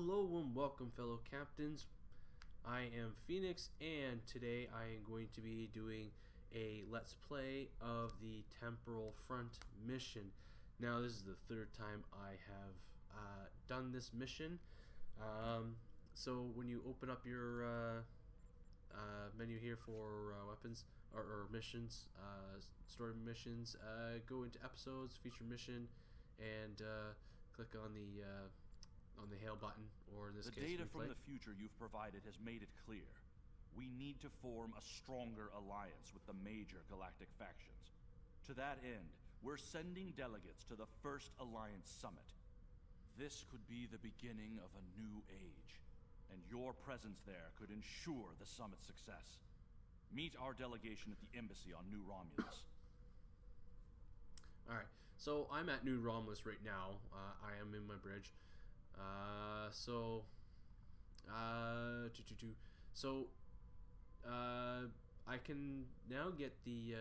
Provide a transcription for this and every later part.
Hello and welcome, fellow captains. I am Phoenix, and today I am going to be doing a Let's Play of the Temporal Front mission. Now, this is the third time I have done this mission. So when you open up your menu here for weapons or missions, story missions, go into episodes, feature mission, and click on the hail button, or in this case, the data replay. from the future you've provided has made it clear. We need to form a stronger alliance with the major galactic factions. To that end, we're sending delegates to the first Alliance Summit. This could be the beginning of a new age, and your presence there could ensure the summit's success. Meet our delegation at the embassy on New Romulus. Alright, so I'm at New Romulus right now. I am in my bridge. I can now get the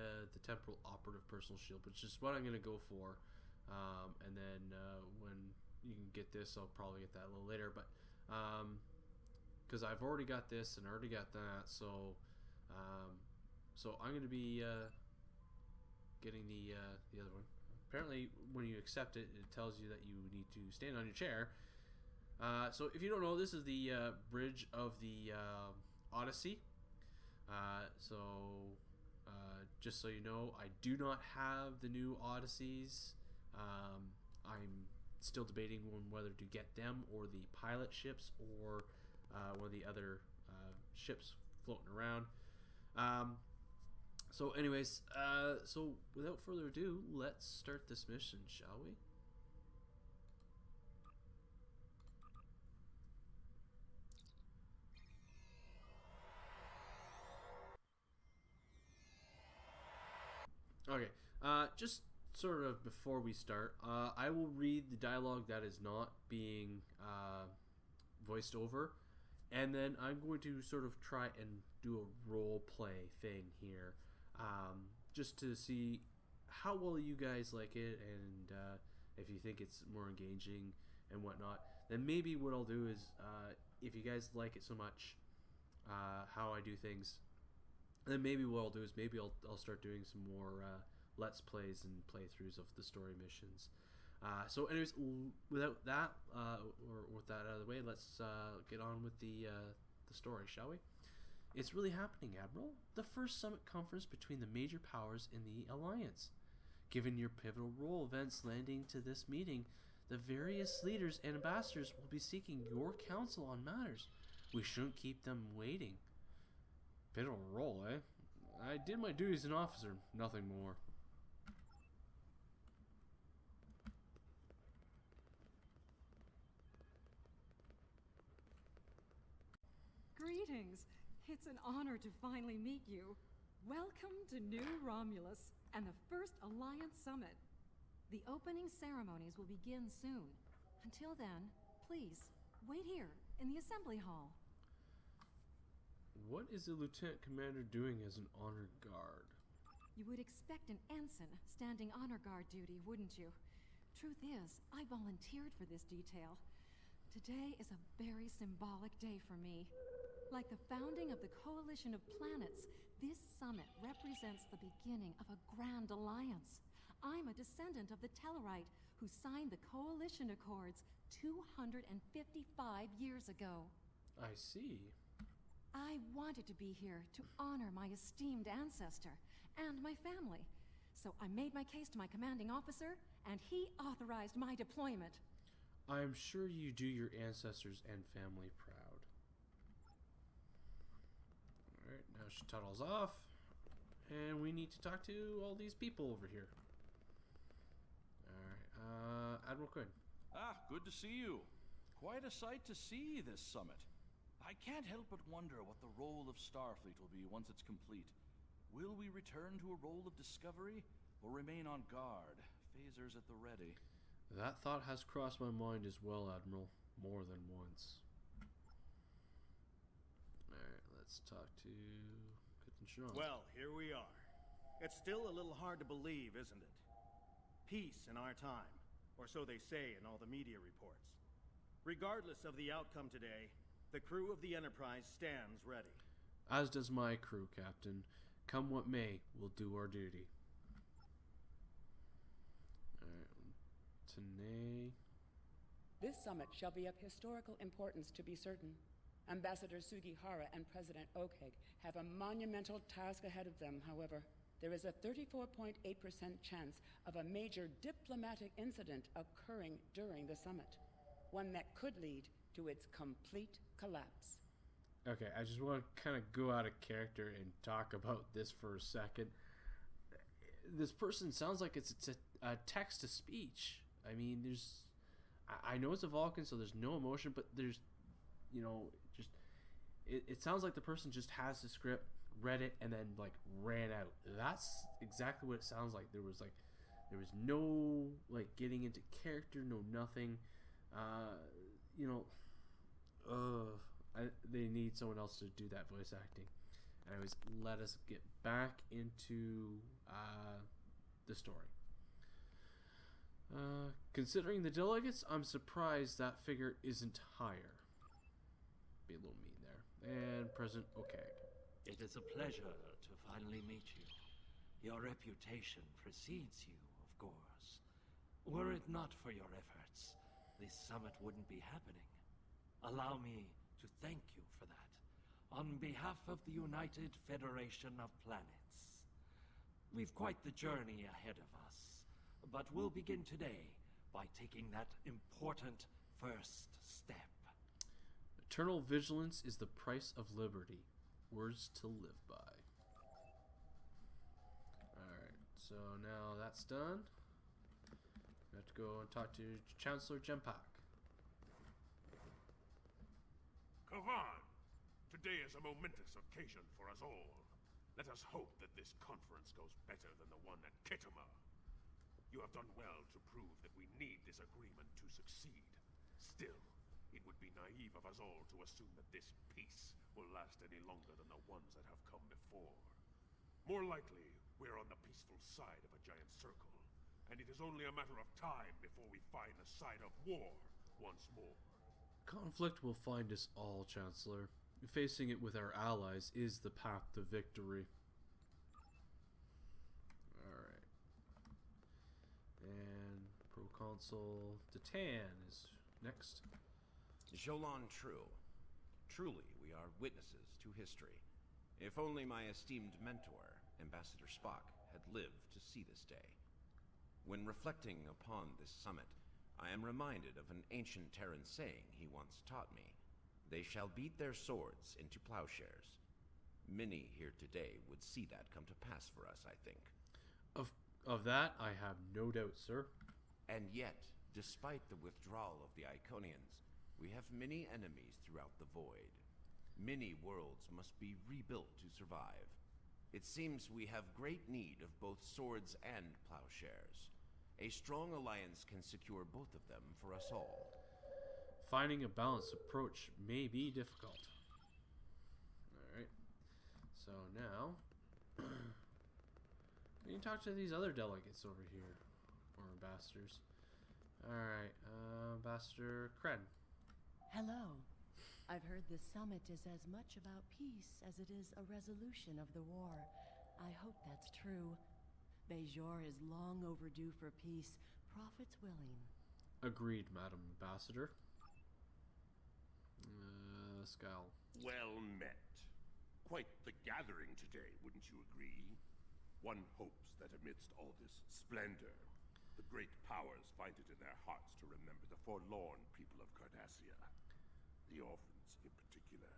temporal operative personal shield, which is what I'm gonna go for. And then when you can get this, I'll probably get that a little later. But because I've already got this and already got that, so I'm gonna be getting the other one. Apparently, when you accept it, it tells you that you need to stand on your chair. So if you don't know, this is the bridge of the Odyssey. Just so you know, I do not have the new Odysseys. I'm still debating on whether to get them or the pilot ships or one of the other ships floating around. So anyways, so without further ado, let's start this mission, shall we? Okay, just sort of before we start, I will read the dialogue that is not being voiced over, and then I'm going to sort of try and do a role play thing here, just to see how well you guys like it, and if you think it's more engaging and whatnot. Then maybe what I'll do is, if you guys like it so much, how I do things, then maybe what I'll do is maybe I'll start doing some more Let's Plays and playthroughs of the story missions. So anyways, without that, or with that out of the way, let's get on with the story, shall we? It's really happening, Admiral. The first summit conference between the major powers in the Alliance. Given your pivotal role events landing to this meeting, the various leaders and ambassadors will be seeking your counsel on matters. We shouldn't keep them waiting. Pivotal role, eh? I did my duties as an officer, nothing more. Greetings. It's an honor to finally meet you. Welcome to New Romulus and the first Alliance Summit. The opening ceremonies will begin soon. Until then, please, wait here in the assembly hall. What is the lieutenant commander doing as an honor guard? You would expect an ensign standing honor guard duty, wouldn't you? Truth is, I volunteered for this detail. Today is a very symbolic day for me. Like the founding of the Coalition of Planets, this summit represents the beginning of a grand alliance. I'm a descendant of the Tellarite who signed the Coalition Accords 255 years ago. I see. I wanted to be here to honor my esteemed ancestor and my family. So I made my case to my commanding officer, and he authorized my deployment. I am sure you do your ancestors and family proud. Alright, now she tuttles off, and we need to talk to all these people over here. Alright, Admiral Quinn. Ah, good to see you. Quite a sight to see, this summit. I can't help but wonder what the role of Starfleet will be once it's complete. Will we return to a role of discovery, or remain on guard, phasers at the ready? That thought has crossed my mind as well, Admiral, more than once. Alright, let's talk to Captain Sean. Well, here we are. It's still a little hard to believe, isn't it? Peace in our time, or so they say in all the media reports. Regardless of the outcome today, the crew of the Enterprise stands ready. As does my crew, Captain. Come what may, we'll do our duty. Alright, Tanae. This summit shall be of historical importance to be certain. Ambassador Sugihara and President Okheg have a monumental task ahead of them, however. There is a 34.8% chance of a major diplomatic incident occurring during the summit. One that could lead to its complete collapse. Okay, I just want to kind of go out of character and talk about this for a second. This person sounds like it's a text-to-speech. I mean, I know it's a Vulcan, so there's no emotion, but there's, it sounds like the person just has the script, read it, and then, like, ran out. That's exactly what it sounds like. There was no, like, getting into character, no nothing. They need someone else to do that voice acting. Anyways, let us get back into the story. Considering the delegates, I'm surprised that figure isn't higher. Be a little mean there. And President Okheg. It is a pleasure to finally meet you. Your reputation precedes you, of course. Were it not for your efforts, this summit wouldn't be happening. Allow me to thank you for that, on behalf of the United Federation of Planets. We've quite the journey ahead of us, but we'll begin today by taking that important first step. Eternal vigilance is the price of liberty. Words to live by. Alright, so now that's done. We have to go and talk to Chancellor Jempak. Kavan, today is a momentous occasion for us all. Let us hope that this conference goes better than the one at Kittima. You have done well to prove that we need this agreement to succeed. Still, it would be naive of us all to assume that this peace will last any longer than the ones that have come before. More likely, we're on the peaceful side of a giant circle, and it is only a matter of time before we find the side of war once more. Conflict will find us all, Chancellor. Facing it with our allies is the path to victory. Alright. And Proconsul Datan is next. Jolan True. Truly, we are witnesses to history. If only my esteemed mentor, Ambassador Spock, had lived to see this day. When reflecting upon this summit, I am reminded of an ancient Terran saying he once taught me. They shall beat their swords into plowshares. Many here today would see that come to pass for us, I think. Of that, I have no doubt, sir. And yet, despite the withdrawal of the Iconians, we have many enemies throughout the void. Many worlds must be rebuilt to survive. It seems we have great need of both swords and plowshares. A strong alliance can secure both of them for us all. Finding a balanced approach may be difficult. Alright. So now, we can talk to these other delegates over here. Or ambassadors. Alright, Ambassador Kren. Hello. I've heard this summit is as much about peace as it is a resolution of the war. I hope that's true. Bajor is long overdue for peace, prophets willing. Agreed, Madam Ambassador. Scowl. Well met. Quite the gathering today, wouldn't you agree? One hopes that amidst all this splendor, the great powers find it in their hearts to remember the forlorn people of Cardassia. The orphans in particular.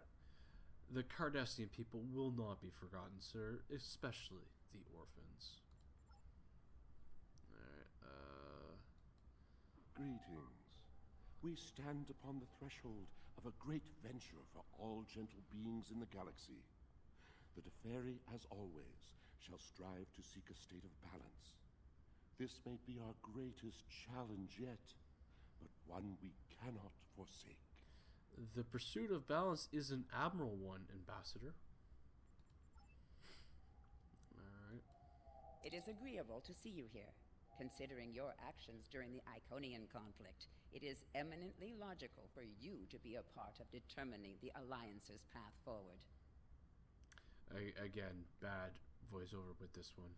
The Cardassian people will not be forgotten, sir, especially the orphans. Alright, Greetings. We stand upon the threshold of a great venture for all gentle beings in the galaxy. The Deferi, as always, shall strive to seek a state of balance. This may be our greatest challenge yet, but one we cannot forsake. the pursuit of balance is an admirable one, Ambassador. Alright. It is agreeable to see you here. Considering your actions during the Iconian conflict, it is eminently logical for you to be a part of determining the Alliance's path forward. Again, bad voiceover with this one.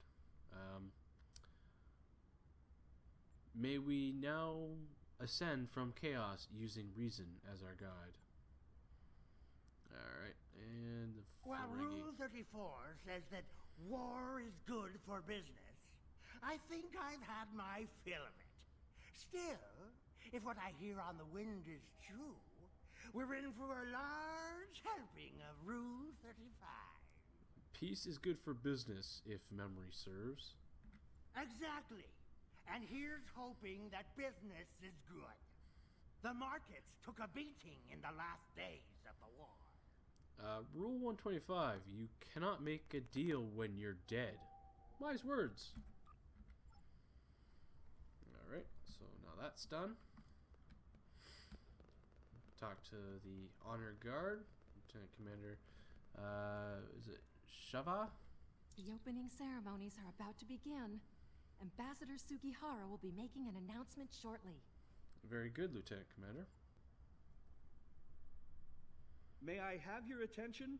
May we now ascend from chaos using reason as our guide. Alright, and the Well, Ferengi. Rule 34 says that war is good for business. I think I've had my fill of it. Still, if what I hear on the wind is true, we're in for a large helping of Rule 35. Peace is good for business, if memory serves. Exactly. And here's hoping that business is good. The markets took a beating in the last days of the war. Rule 125, you cannot make a deal when you're dead. Wise words. Alright, so now that's done. Talk to the Honor Guard. Lieutenant Commander, is it Shava? The opening ceremonies are about to begin. Ambassador Sugihara will be making an announcement shortly. Very good, Lieutenant Commander. May I have your attention?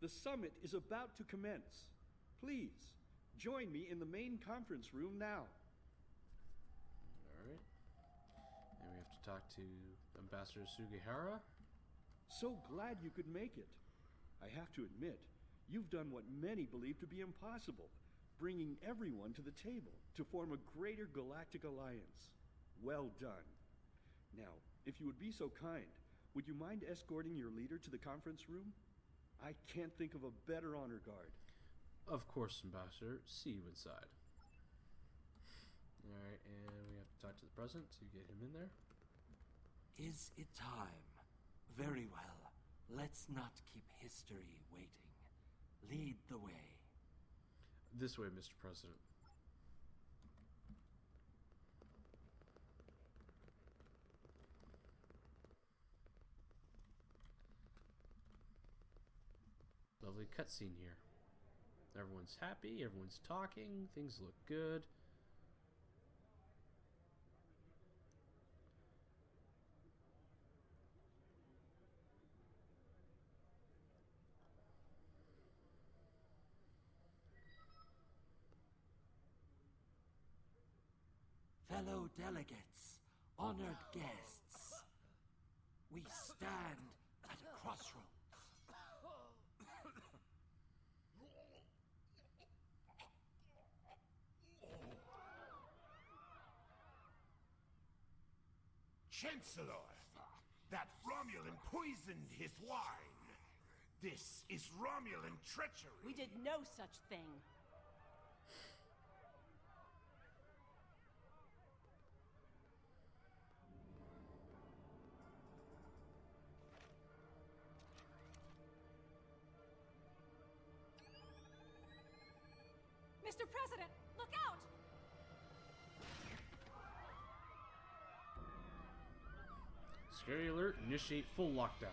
The summit is about to commence. Please, join me in the main conference room now. Alright. And we have to talk to Ambassador Sugihara. So glad you could make it. I have to admit, you've done what many believe to be impossible, bringing everyone to the table to form a greater galactic alliance. Well done. Now, if you would be so kind, would you mind escorting your leader to the conference room? I can't think of a better honor guard. Of course, Ambassador. See you inside. Alright, and we have to talk to the President to get him in there. Is it time? Very well. Let's not keep history waiting. Lead the way. This way, Mr. President. Lovely cutscene here. Everyone's happy, everyone's talking, things look good. Fellow delegates, honored guests, we stand at a crossroads. Chancellor, that Romulan poisoned his wine. This is Romulan treachery. We did no such thing. Mr. President, look out! Scary alert, initiate full lockdown.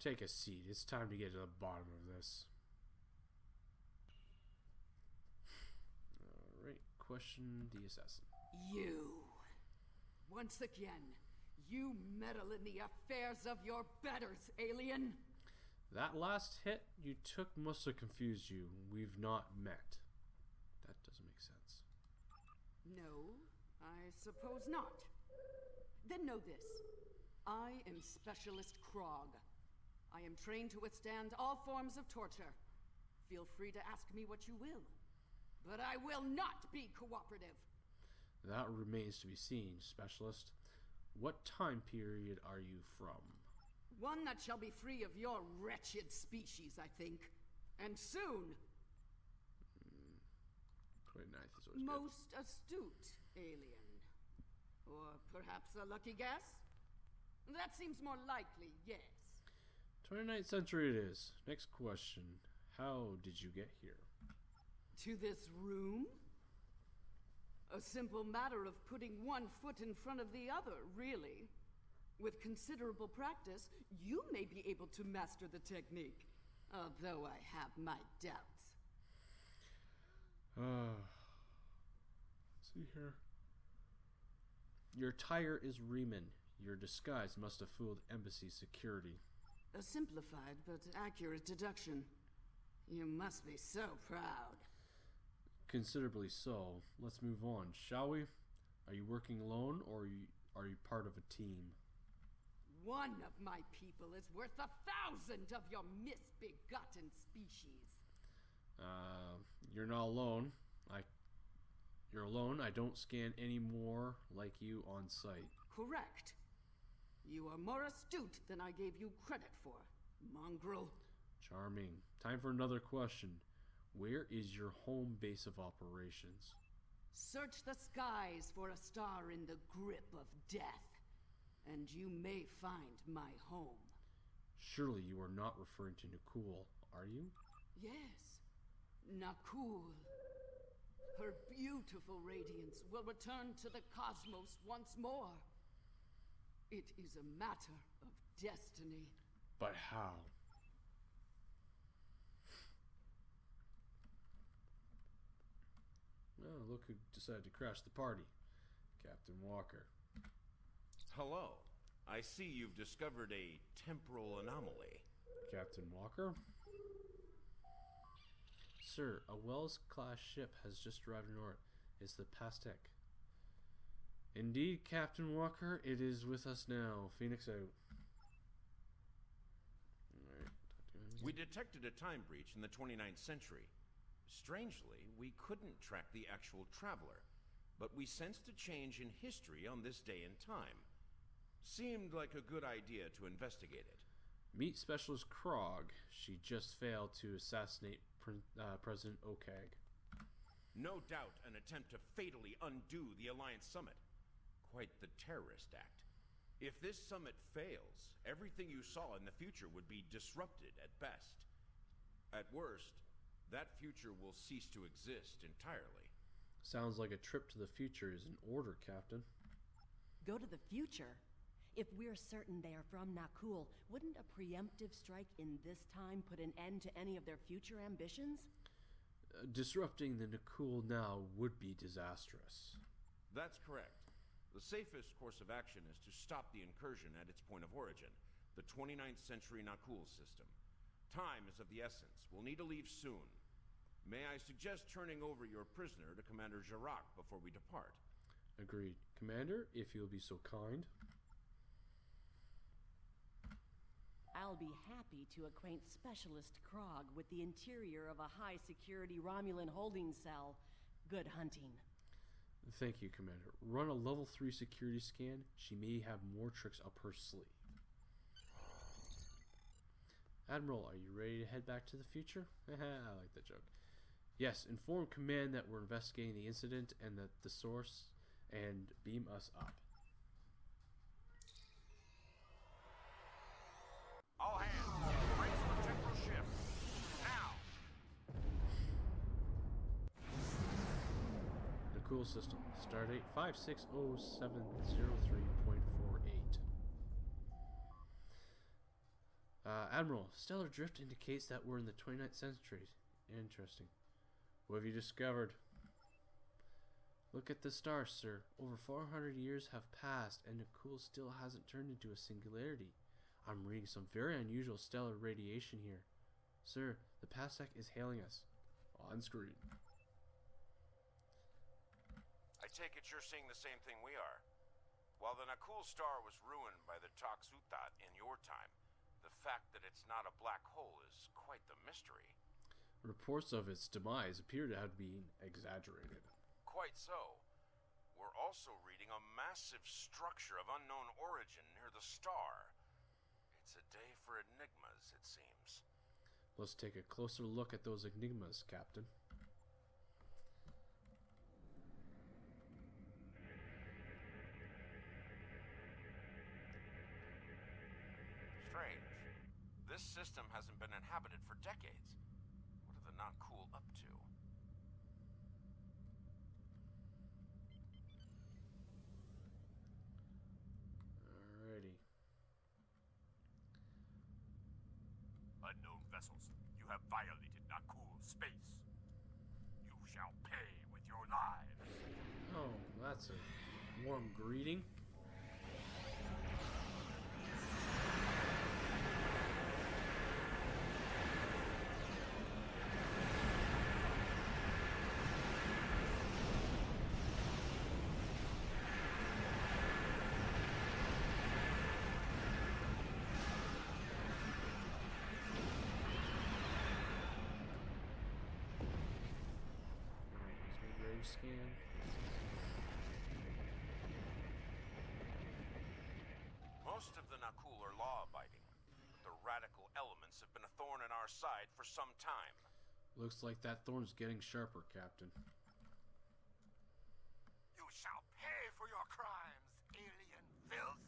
Take a seat. It's time to get to the bottom of this. Alright, question the assassin. You. Once again, you meddle in the affairs of your betters, alien. That last hit you took must have confused you. We've not met. That doesn't make sense. No, I suppose not. Then know this. I am Specialist Krog. I am trained to withstand all forms of torture. Feel free to ask me what you will. But I will not be cooperative. That remains to be seen, Specialist. What time period are you from? One that shall be free of your wretched species, I think. And soon. 29th is always Most astute alien. Or perhaps a lucky guess? That seems more likely, yes. 29th century it is. Next question. How did you get here? To this room? A simple matter of putting one foot in front of the other, really. With considerable practice, you may be able to master the technique, although I have my doubts. See here. Your attire is Riemann. Your disguise must have fooled embassy security. A simplified but accurate deduction. You must be so proud. Considerably so. Let's move on, shall we? Are you working alone, or are you part of a team? One of my people is worth 1,000 of your misbegotten species. You're not alone. You're alone. I don't scan any more like you on sight. Correct. You are more astute than I gave you credit for, mongrel. Charming. Time for another question. Where is your home base of operations? Search the skies for a star in the grip of death, and you may find my home. Surely you are not referring to Nakul, are you? Yes, Nakul. Her beautiful radiance will return to the cosmos once more. It is a matter of destiny. But how? Oh, look who decided to crash the party. Captain Walker. Hello. I see you've discovered a temporal anomaly. Captain Walker? Sir, a Wells-class ship has just arrived in orbit. It's the Pastek. Indeed, Captain Walker, it is with us now. Phoenix out. We detected a time breach in the 29th century. Strangely, we couldn't track the actual traveler, but we sensed a change in history on this day and time. Seemed like a good idea to investigate it. Meet Specialist Krog. She just failed to assassinate President Okag. No doubt an attempt to fatally undo the Alliance Summit. Quite the terrorist act. If this summit fails, everything you saw in the future would be disrupted at best. At worst, that future will cease to exist entirely. Sounds like a trip to the future is in order, Captain. Go to the future? If we're certain they are from Nakul, wouldn't a preemptive strike in this time put an end to any of their future ambitions? Disrupting the Nakul now would be disastrous. That's correct. The safest course of action is to stop the incursion at its point of origin, the 29th century Nakul system. Time is of the essence. We'll need to leave soon. May I suggest turning over your prisoner to Commander Jirac before we depart? Agreed. Commander, if you'll be so kind. I'll be happy to acquaint Specialist Krog with the interior of a high-security Romulan holding cell. Good hunting. Thank you, Commander. Run a level 3 security scan. She may have more tricks up her sleeve. Admiral, are you ready to head back to the future? I like that joke. Yes, inform Command that we're investigating the incident and that the source, and beam us up. All hands, brace for temporal shift. Now! Nakul system. Stardate 560703.48. Admiral, stellar drift indicates that we're in the 29th century. Interesting. What have you discovered? Look at the stars, sir. Over 400 years have passed, and Nakul still hasn't turned into a singularity. I'm reading some very unusual stellar radiation here. Sir, the Pastek is hailing us. On screen. I take it you're seeing the same thing we are. While the Nakul star was ruined by the Toxutat in your time, The fact that it's not a black hole is quite the mystery. Reports of its demise appear to have been exaggerated. Quite so. We're also reading a massive structure of unknown origin near the star. It's a day for enigmas, it seems. Let's take a closer look at those enigmas, Captain. Strange. This system hasn't been inhabited for decades. What are the not cool up to? Alrighty. Unknown vessels, you have violated Nakul space. You shall pay with your lives. Oh, that's a warm greeting. Scan. Most of the Nakul are law-abiding, but the radical elements have been a thorn in our side for some time. Looks like that thorn's getting sharper, Captain. You shall pay for your crimes, alien filth.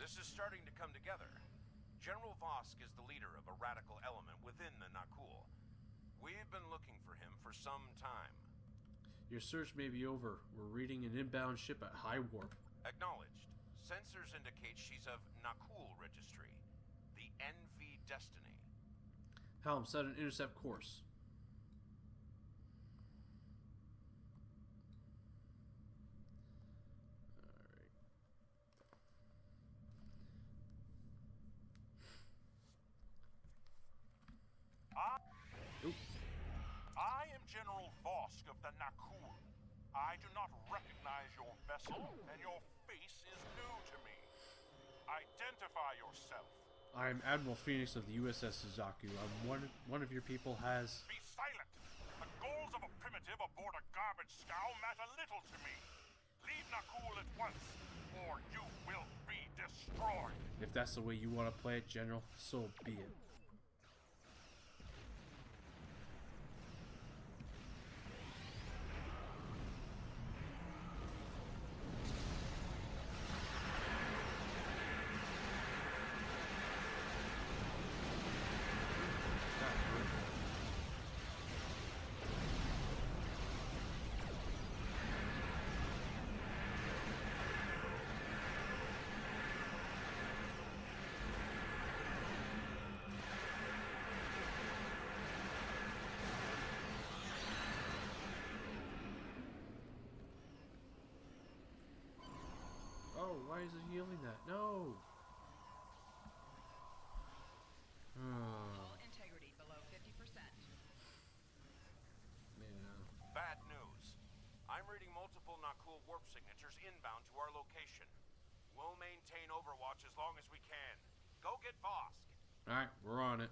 This is starting to come together. General Vosk is the leader of a radical element within the Nakul. We've been looking for him for some time. Your search may be over. We're reading an inbound ship at high warp. Acknowledged. Sensors indicate she's of Nakul registry. The NV Destiny. Helm, set an intercept course. I am General Vosk of the Nakul. I do not recognize your vessel, and your face is new to me. Identify yourself. I am Admiral Phoenix of the USS Suzaku. One of your people has... Be silent! The goals of a primitive aboard a garbage scow matter little to me. Leave Nakul at once, or you will be destroyed. If that's the way you want to play it, General, so be it. Oh, why is it healing that? No! Hull integrity below 50%. Yeah. Bad news. I'm reading multiple Nakul warp signatures inbound to our location. We'll maintain Overwatch as long as we can. Go get Vosk. Alright, we're on it.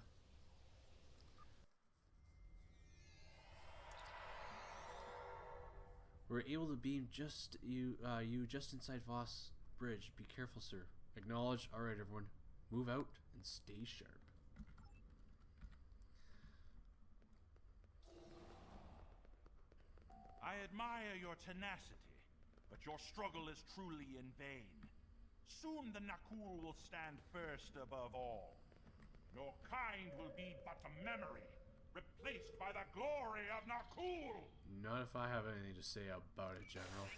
We're able to beam you just inside Voss Bridge. Be careful, sir. Acknowledge. Alright, everyone. Move out and stay sharp. I admire your tenacity, but your struggle is truly in vain. Soon the Nakul will stand first above all. Your kind will be but a memory, replaced by the glory of Nakul! Not if I have anything to say about it, General.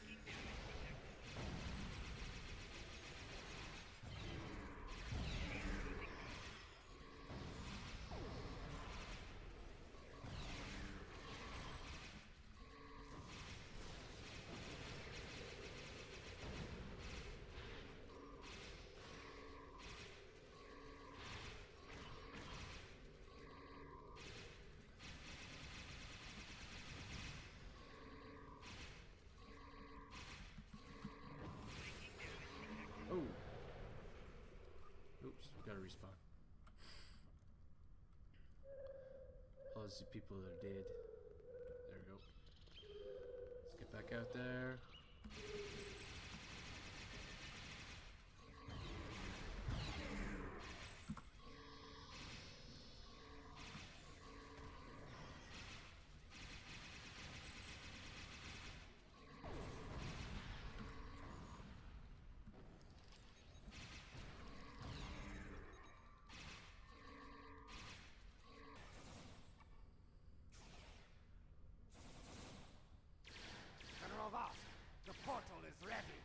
Oh. Oops, gotta respawn. All these people that are dead. There we go. Let's get back out there. General Voss, the portal is ready.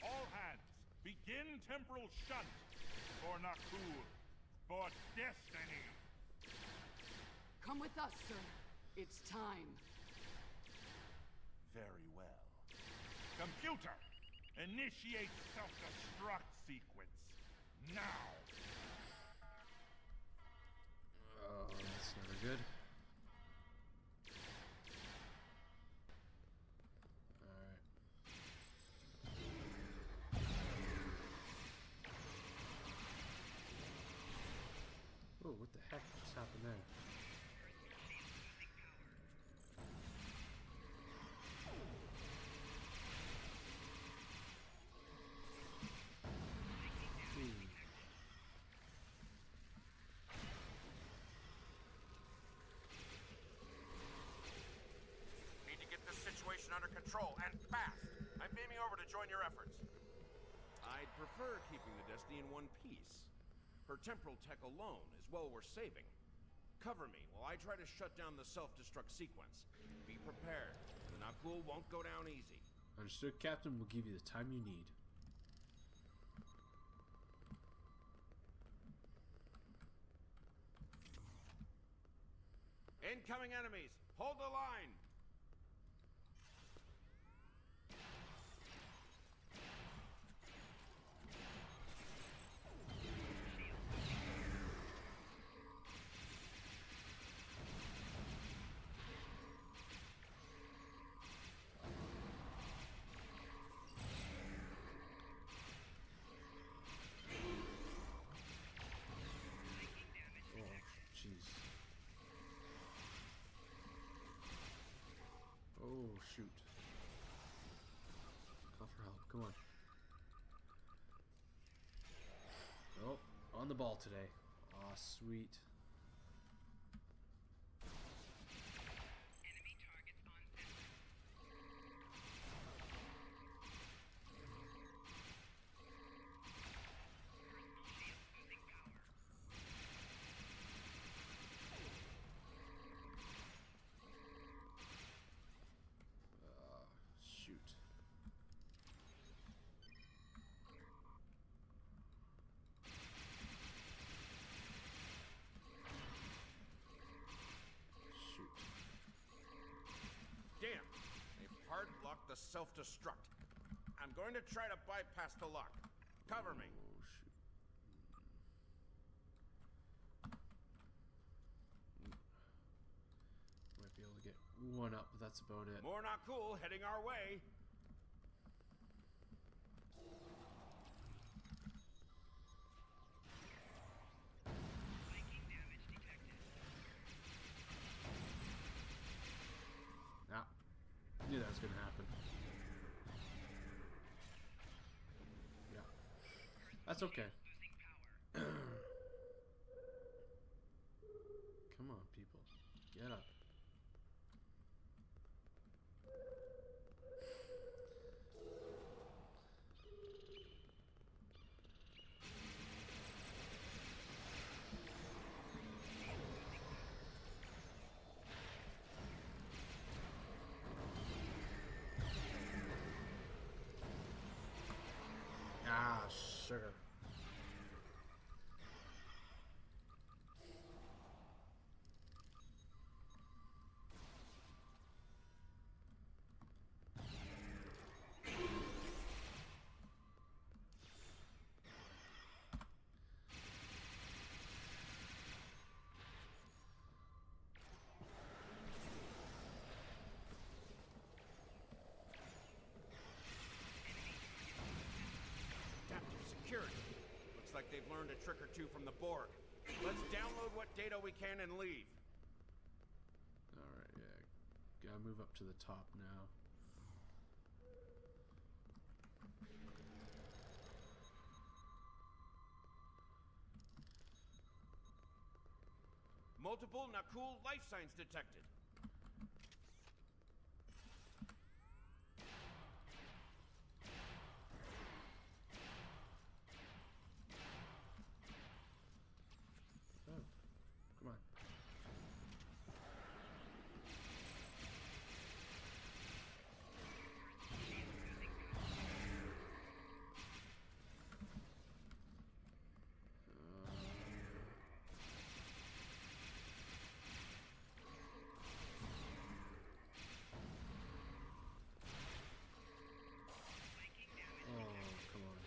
All hands, begin temporal shunt for Nakul, for destiny. Come with us, sir. It's time. Very well. Computer, initiate self-destruct sequence now. Oh, that's never good. Alright. Oh, what the heck just happened there? Need to get this situation under control, and fast! I'm beaming over to join your efforts. I'd prefer keeping the Destiny in one piece. Her temporal tech alone is well worth saving. Cover me while I try to shut down the self-destruct sequence. Be prepared. The Nakul won't go down easy. Understood, Captain. We'll give you the time you need. Incoming enemies! Hold the line! Oh, jeez. Oh, shoot. Call for help. Come on. Oh, on the ball today. Aw, sweet. Enemy targets on center. Personal shield losing power. Shoot. Shoot. Damn! They've hard-locked the self-destruct. I'm going to try to bypass the lock. Cover me. Oh, shoot. Might be able to get one up, but that's about it. More Nakul heading our way. Viking damage detected. Ah, knew that was gonna happen. Yeah, that's okay. Losing power. Come on, people, get up. like they've learned a trick or two from the Borg. Let's download what data we can and leave. Alright, yeah. Gotta move up to the top now. Multiple Nakul life signs detected. Oh, come on. Oh, come on.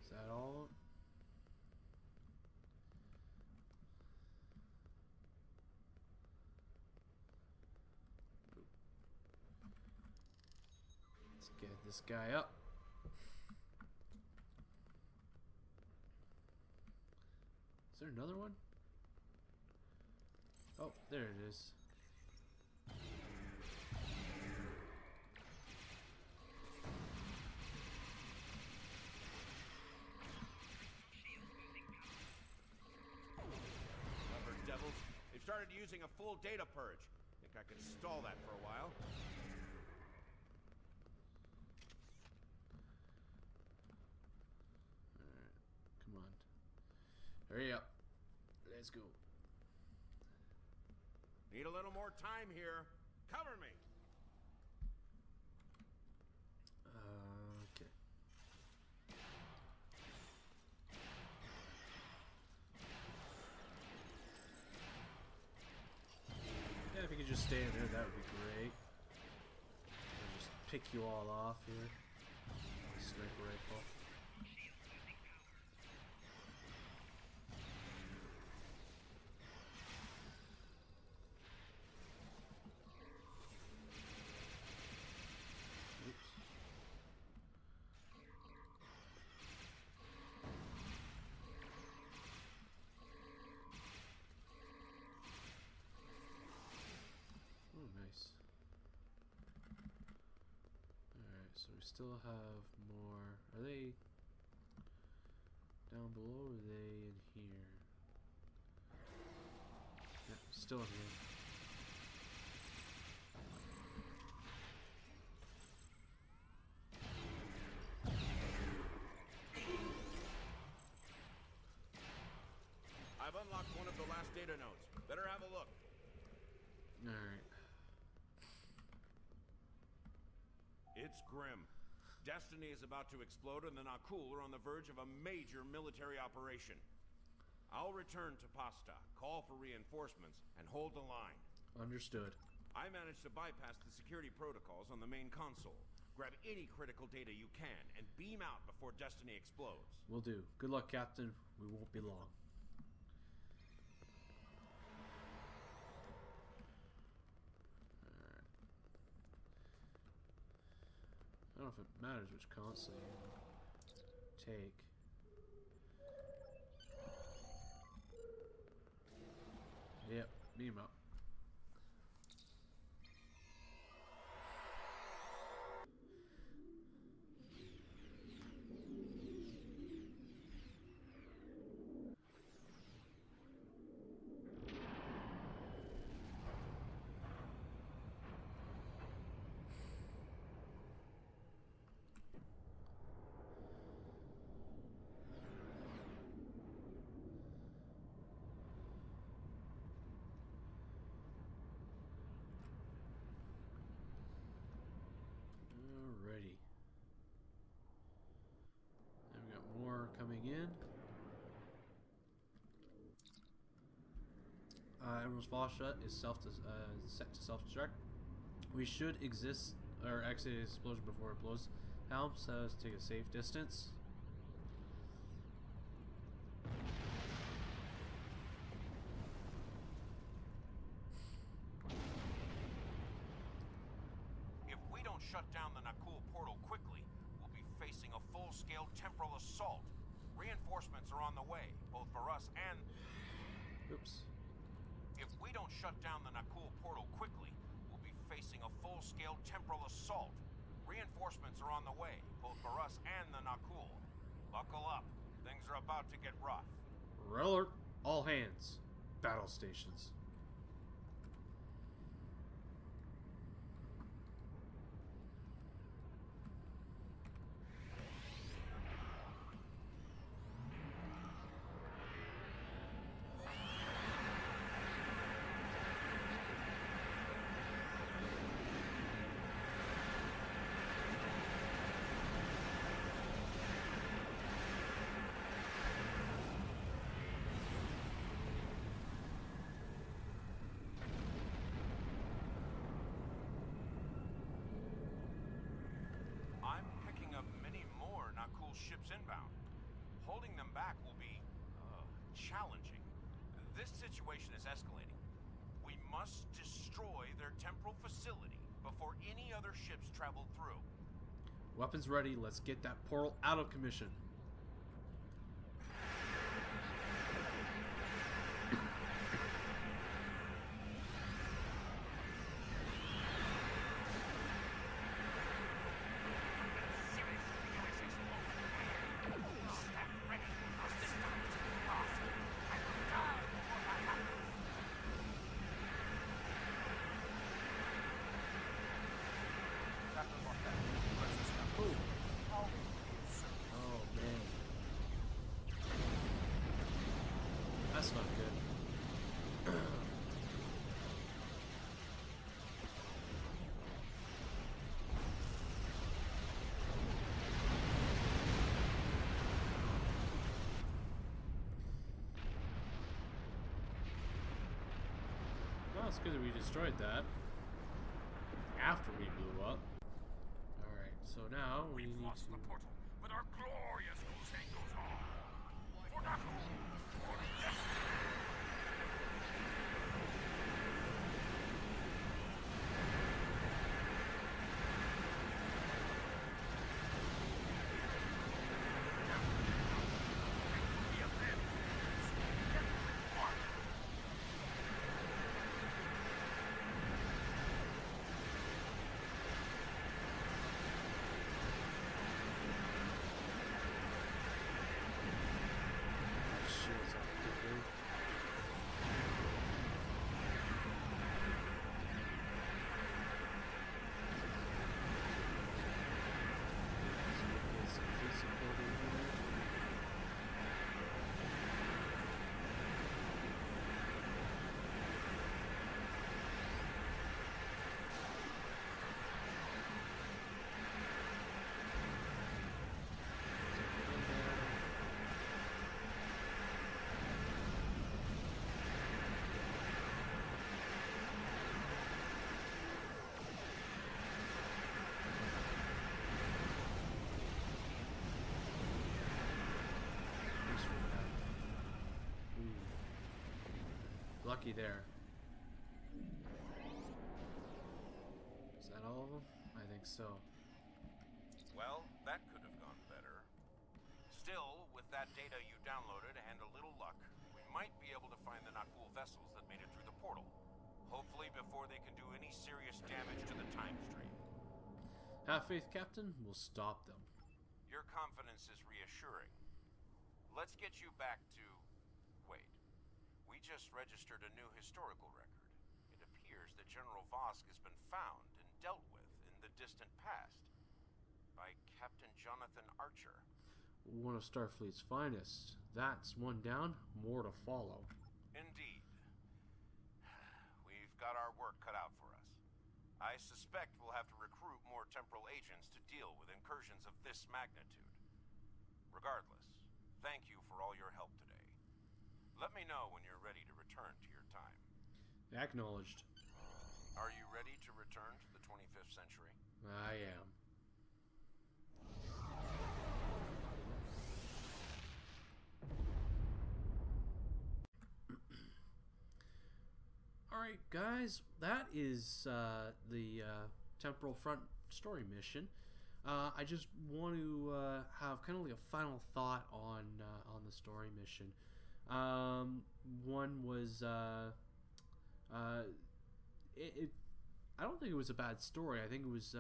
Is that all? Let's get this guy up. Is there another one? Oh, there it is. Clever devils. They've started using a full data purge. Think I could stall that for a while. Alright, come on. Hurry up. Let's go. Need a little more time here. Cover me. Okay. Yeah, if you could just stay in there, that would be great. I'll just pick you all off here. Sniper rifle. Oops. Oh, nice. Alright, so we still have more. Are they down below or are they in here? Yep, still in here. I've unlocked one of the last data nodes. Better have a look. Alright. It's grim. Destiny is about to explode and the Nakul are on the verge of a major military operation. I'll return to Pasta, call for reinforcements, and hold the line. Understood. I managed to bypass the security protocols on the main console. Grab any critical data you can and beam out before Destiny explodes. Will do. Good luck, Captain. We won't be long. Alright. I don't know if it matters which console you take. Yep, beam up. Alrighty. And we got more coming in. Admiral's Vasha is set to self-destruct. We should exit or exit the explosion before it blows. Helm says take a safe distance. don't shut down the Nakul portal quickly, we'll be facing a full-scale temporal assault. Reinforcements are on the way, both for us and... Oops. If we don't shut down the Nakul portal quickly, we'll be facing a full-scale temporal assault. Reinforcements are on the way, both for us and the Nakul. Buckle up. Things are about to get rough. Red alert. All hands. Battle stations. I'm picking up many more Nakul ships inbound. Holding them back will be challenging. This situation is escalating. We must destroy their temporal facility before any other ships travel through. Weapons ready. Let's get that portal out of commission. Oh man. That's not good. Well, it's good that we destroyed that after we blew up. Alright, so now we need Lost the to... portal, but our glorious crusade goes on. For Nakul, for destiny. Shields up quickly. So we get some free support in here. Thanks for that. Ooh. Lucky there. Is that all of them? I think so. Well, that could have gone better. Still, with that data you downloaded and a little luck, we might be able to find the Nakul vessels that made it through the portal. Hopefully before they can do any serious damage to the time stream. Have faith, Captain. We'll stop them. Your confidence is reassuring. Let's get you back to... Wait. We just registered a new historical record. It appears that General Vosk has been found and dealt with in the distant past by Captain Jonathan Archer. One of Starfleet's finest. That's one down, more to follow. Indeed. We've got our work cut out for us. I suspect we'll have to recruit more temporal agents to deal with incursions of this magnitude. Regardless, thank you for all your help today. Let me know when you're ready to return to your time. Acknowledged. Are you ready to return to the 25th century? I am. Alright guys, that is the Temporal Front story mission. I just want to have kind of like a final thought on the story mission. One was I don't think it was a bad story. I think it was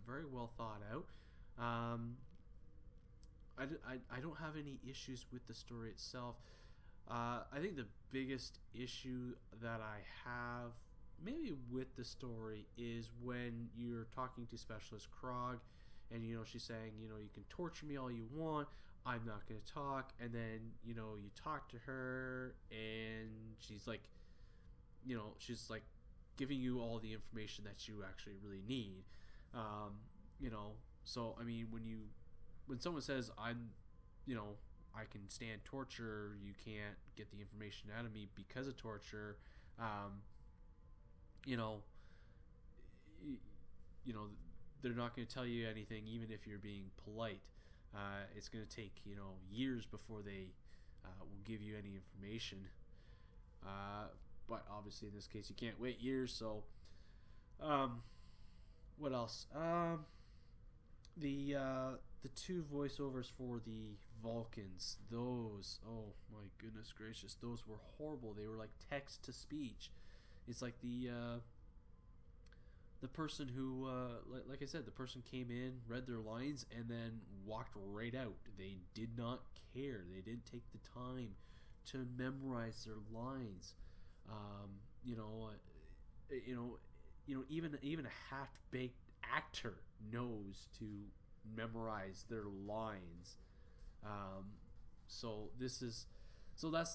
very well thought out. I don't have any issues with the story itself. I think the biggest issue that I have maybe with the story is when you're talking to Specialist Krog and she's saying, you can torture me all you want, I'm not going to talk, and then you talk to her and she's like giving you all the information that you actually really need. So I mean, when someone says I can stand torture, you can't get the information out of me because of torture, they're not going to tell you anything even if you're being polite. It's going to take years before they will give you any information, but obviously in this case you can't wait years. So what else? The two voiceovers for the Vulcans, those, oh my goodness gracious, those were horrible. They were like text to speech. It's like the person who like I said, the person came in, read their lines, and then walked right out. They did not care. They didn't take the time to memorize their lines. Even a half-baked actor knows to memorize their lines.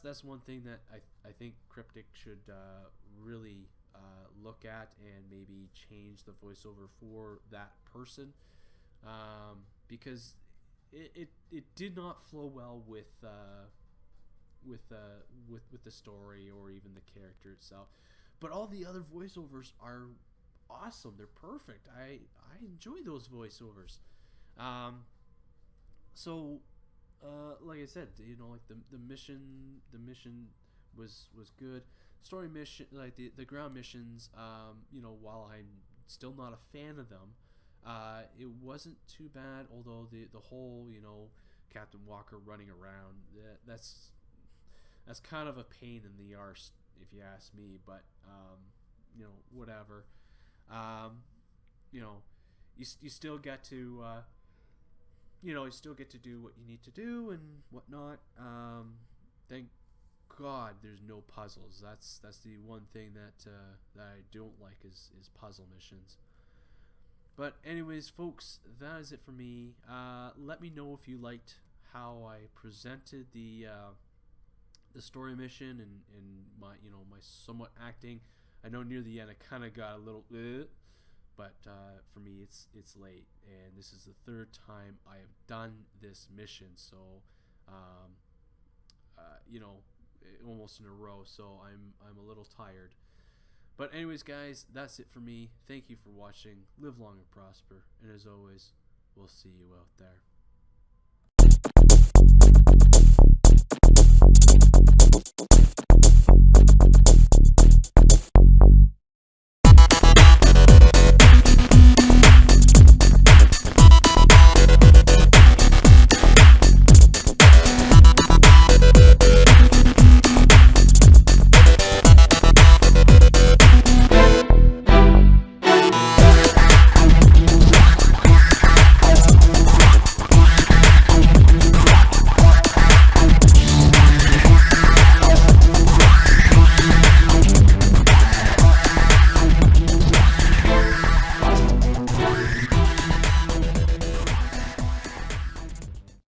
That's one thing that I think Cryptic should really look at and maybe change the voiceover for that person, because it did not flow well with the story or even the character itself. But all the other voiceovers are awesome. They're perfect. I enjoy those voiceovers. Like I said, like the mission was good. Story mission, like the ground missions, while I'm still not a fan of them, it wasn't too bad. Although the whole Captain Walker running around, that's kind of a pain in the arse if you ask me. But whatever. You still get to you still get to do what you need to do and whatnot. Thank God there's no puzzles. That's the one thing that I don't like is puzzle missions. But anyways, folks, that is it for me. Let me know if you liked how I presented the story mission and my my somewhat acting. I know near the end I kind of got a little, but for me it's late, and this is the third time I have done this mission, so almost in a row. So I'm a little tired. But anyways, guys, that's it for me. Thank you for watching. Live long and prosper, and as always, we'll see you out there.